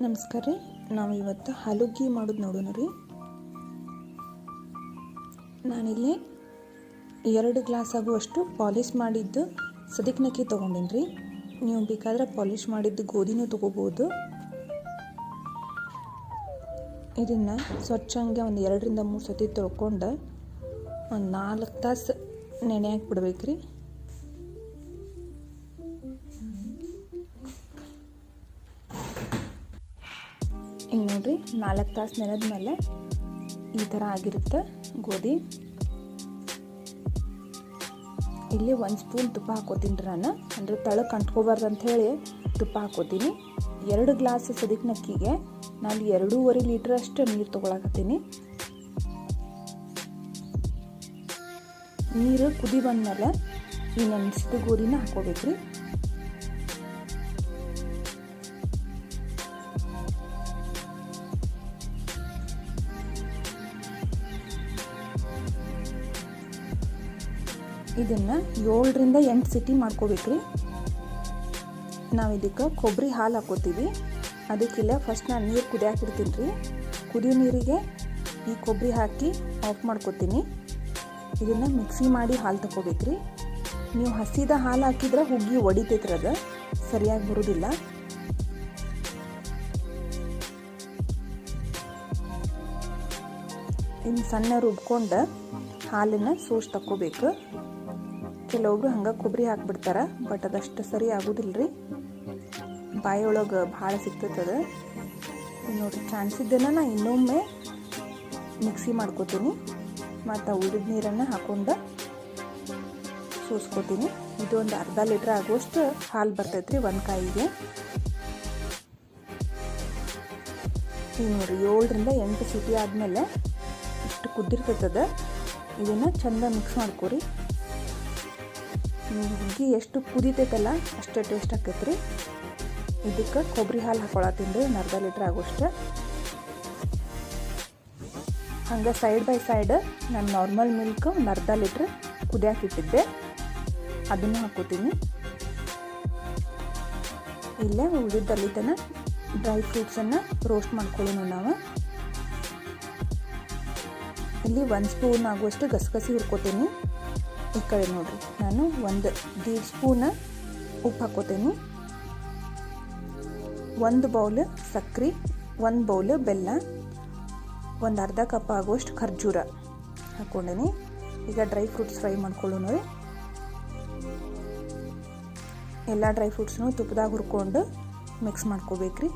ನಮಸ್ಕಾರ ರೀ. ನಾವು ಇವತ್ತು ಹಾಲುಗ್ಗಿ ಮಾಡೋದು ನೋಡೋಣ ರೀ. ನಾನಿಲ್ಲಿ 2 ಗ್ಲಾಸ್ ಆಗುವಷ್ಟು ಪಾಲಿಶ್ ಮಾಡಿದ್ದು ಸದಿಕ್ನಕ್ಕಿ ತೊಗೊಂಡಿನಿ ರೀ. ನೀವು ಬೇಕಾದ್ರೆ ಪಾಲಿಶ್ ಮಾಡಿದ್ದು ಗೋಧಿನೂ ತೊಗೋಬೋದು. ಇದನ್ನು ಸ್ವಚ್ಛಂಗೆ ಒಂದು 2 ರಿಂದ 3 ಸತಿ ತೊಳ್ಕೊಂಡು ಒಂದು 4 ತಾಸು ನೆನೆ ಹಾಕಿ ರೀ. ಈಗ ನೋಡಿರಿ, 4 ತಾಸು ನೆನೆದ ಮೇಲೆ ಈ ಥರ ಆಗಿರುತ್ತೆ ಗೋಧಿ. ಇಲ್ಲಿ 1 ಸ್ಪೂನ್ ತುಪ್ಪ ಹಾಕೋತೀನಿ ರೀ. ಅಂದರೆ ತಳಕ್ಕೆ ಅಂಟ್ಕೋಬಾರ್ದು ಅಂಥೇಳಿ ತುಪ್ಪ ಹಾಕೋತೀನಿ. 2 ಗ್ಲಾಸ್ ಸದಿಕ್ನಕ್ಕಿಗೆ ನಾನು 2.5 ಲೀಟ್ರ್ ಅಷ್ಟು ನೀರು ತೊಗೊಳಕತ್ತೀನಿ. ನೀರು ಕುದಿ ಬಂದಮೇಲೆ ಈ ನೆನೆಸಿದ ಗೋಧಿನ ಹಾಕೋಬೇಕ್ರಿ. ಇದನ್ನು 7 ರಿಂದ 8 ಸಿಟಿ ಮಾಡ್ಕೋಬೇಕ್ರಿ. ನಾವು ಇದಕ್ಕೆ ಕೊಬ್ಬರಿ ಹಾಲು ಹಾಕೋತೀವಿ. ಅದಕ್ಕಿಲ್ಲ ಫಸ್ಟ್ ನಾನು ನೀರು ಕುದಿಯಾಕಿಡ್ತೀನಿ ರೀ. ಕುದಿಯೋ ನೀರಿಗೆ ಈ ಕೊಬ್ಬರಿ ಹಾಕಿ ಆಫ್ ಮಾಡ್ಕೋತೀನಿ. ಇದನ್ನು ಮಿಕ್ಸಿ ಮಾಡಿ ಹಾಲು ತಗೋಬೇಕ್ರಿ. ನೀವು ಹಸಿದ ಹಾಲು ಹಾಕಿದ್ರೆ ಹುಗ್ಗಿ ಒಡಿತೈತ್ರಿ, ಅದು ಸರಿಯಾಗಿ ಬರೋದಿಲ್ಲ. ಇನ್ನು ಸಣ್ಣ ರುಬ್ಕೊಂಡು ಹಾಲನ್ನು ಸೋಸಿ ತಗೋಬೇಕು. ಕೆಲವೊಬ್ರು ಹಂಗೆ ಕೊಬ್ಬರಿ ಹಾಕ್ಬಿಡ್ತಾರೆ, ಬಟ್ ಅದಷ್ಟು ಸರಿ ಆಗೋದಿಲ್ಲ ರೀ. ಬಾಯಿಯೊಳಗೆ ಭಾಳ ಸಿಗ್ತದೆ. ನೋಡಿರಿ, ಚಾನ್ಸಿದ್ದನ್ನು ನಾನು ಇನ್ನೊಮ್ಮೆ ಮಿಕ್ಸಿ ಮಾಡ್ಕೋತೀನಿ. ಮತ್ತು ಉಳಿದ ನೀರನ್ನು ಹಾಕೊಂಡು ಸೋಸ್ಕೋತೀನಿ. ಇದು ಒಂದು ಅರ್ಧ ಲೀಟ್ರ್ ಆಗುವಷ್ಟು ಹಾಲು ಬರ್ತೈತೆ ರೀ ಒಂದು ಕಾಯಿಗೆ. ಈಗ ನೋಡಿರಿ, 7 ರಿಂದ 8 ಸಿಟಿ ಆದಮೇಲೆ ಇಷ್ಟು ಕುದ್ದಿರ್ತದೆ. ಇದನ್ನು ಚೆಂದ ಮಿಕ್ಸ್ ಮಾಡ್ಕೊರಿ. ಹುಗ್ಗಿ ಎಷ್ಟು ಕುದಿತೈತಲ್ಲ ಅಷ್ಟು ಟೇಸ್ಟ್ ಆಕೈತೆ ರೀ. ಇದಕ್ಕೆ ಕೊಬ್ಬರಿ ಹಾಲು ಹಾಕೊಳತ್ತೀನಿ ರೀ, ಒಂದು ಅರ್ಧ ಲೀಟ್ರ್ ಆಗೋಷ್ಟು. ಹಂಗೆ ಸೈಡ್ ಬೈ ಸೈಡ್ ನಾನು ನಾರ್ಮಲ್ ಮಿಲ್ಕ್ ಒಂದು ಅರ್ಧ ಲೀಟ್ರ್ ಕುದಿಯಾಕಿಟ್ಟಿದ್ದೆ, ಅದನ್ನು ಹಾಕೋತೀನಿ. ಇಲ್ಲೇ ಉಳಿದಲ್ಲಿ ತನ ಡ್ರೈ ಫ್ರೂಟ್ಸನ್ನು ರೋಸ್ಟ್ ಮಾಡ್ಕೊಳ್ಳೋಣ ನಾವು. ಇಲ್ಲಿ 1 ಸ್ಪೂನ್ ಆಗುವಷ್ಟು ಗಸಗಸಿ ಹುರ್ಕೋತೀನಿ. ಈ ಕಡೆ ನೋಡಿರಿ, ನಾನು 1.5 ಸ್ಪೂನ್ ಉಪ್ಪು ಹಾಕೋತೀನಿ. 1 ಬೌಲ್ ಸಕ್ಕರೆ, 1 ಬೌಲ್ ಬೆಲ್ಲ, ಒಂದು ಅರ್ಧ ಕಪ್ ಆಗುವಷ್ಟು ಖರ್ಜೂರ ಹಾಕ್ಕೊಂಡೀನಿ. ಈಗ ಡ್ರೈ ಫ್ರೂಟ್ಸ್ ಫ್ರೈ ಮಾಡ್ಕೊಳ್ಳೋಣ ರೀ. ಎಲ್ಲ ಡ್ರೈ ಫ್ರೂಟ್ಸ್ನು ತುಪ್ಪದಾಗ ಹುರ್ಕೊಂಡು ಮಿಕ್ಸ್ ಮಾಡ್ಕೋಬೇಕ್ರಿ.